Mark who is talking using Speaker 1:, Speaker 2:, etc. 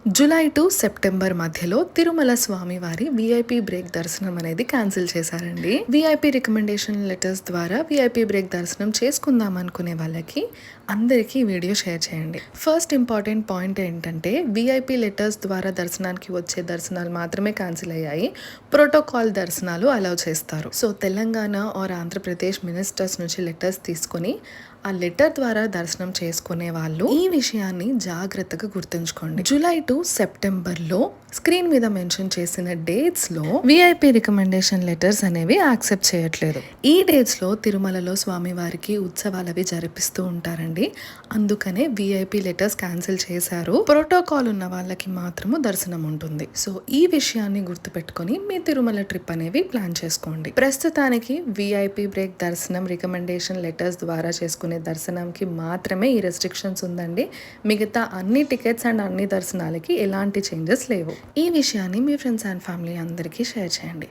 Speaker 1: July to September మధ్యలో తిరుమల స్వామివారి VIP break దర్శనం అనేది క్యాన్సిల్ చేశారండి. విఐపి రికమెండేషన్ లెటర్స్ ద్వారా విఐపి బ్రేక్ దర్శనం చేసుకుందాం అనుకునే వాళ్ళకి అందరికీ వీడియో షేర్ చేయండి. ఫస్ట్ ఇంపార్టెంట్ పాయింట్ ఏంటంటే విఐపి లెటర్స్ ద్వారా దర్శనానికి వచ్చే దర్శనాలు మాత్రమే క్యాన్సిల్ అయ్యాయి. ప్రోటోకాల్ దర్శనాలు అలౌ చేస్తారు. So Telangana are Andhra Pradesh ministers నుంచి లెటర్స్ తీసుకొని ఆ లెటర్ ద్వారా దర్శనం చేసుకునే వాళ్ళు ఈ విషయాన్ని జాగ్రత్తగా గుర్తుంచుకోండి. జూలై టు సెప్టెంబర్ లో స్క్రీన్ మీద మెన్షన్ చేసిన డేట్స్ లో విఐపి రికమెండేషన్ లెటర్స్ అనేవి యాక్సెప్ట్ చేయట్లేదు. ఈ డేట్స్ లో తిరుమలలో స్వామివారికి ఉత్సవాలు అవి జరిపిస్తూ ఉంటారండి. అందుకనే విఐపి లెటర్స్ క్యాన్సిల్ చేశారు. ప్రోటోకాల్ ఉన్న వాళ్ళకి మాత్రము దర్శనం ఉంటుంది. సో ఈ విషయాన్ని గుర్తుపెట్టుకొని మీ తిరుమల ట్రిప్ అనేవి ప్లాన్ చేసుకోండి. ప్రస్తుతానికి విఐపి బ్రేక్ దర్శనం రికమెండేషన్ లెటర్స్ ద్వారా చేసుకునే దర్శనంకి మాత్రమే ఈ రెస్ట్రిక్షన్స్ ఉందండి. మిగతా అన్ని టికెట్స్ అండ్ అన్ని దర్శనాలకి ఎలాంటి చేంజెస్ లేవు. ఈ విషయాన్ని మీ ఫ్రెండ్స్ అండ్ ఫ్యామిలీ అందరికీ షేర్ చేయండి.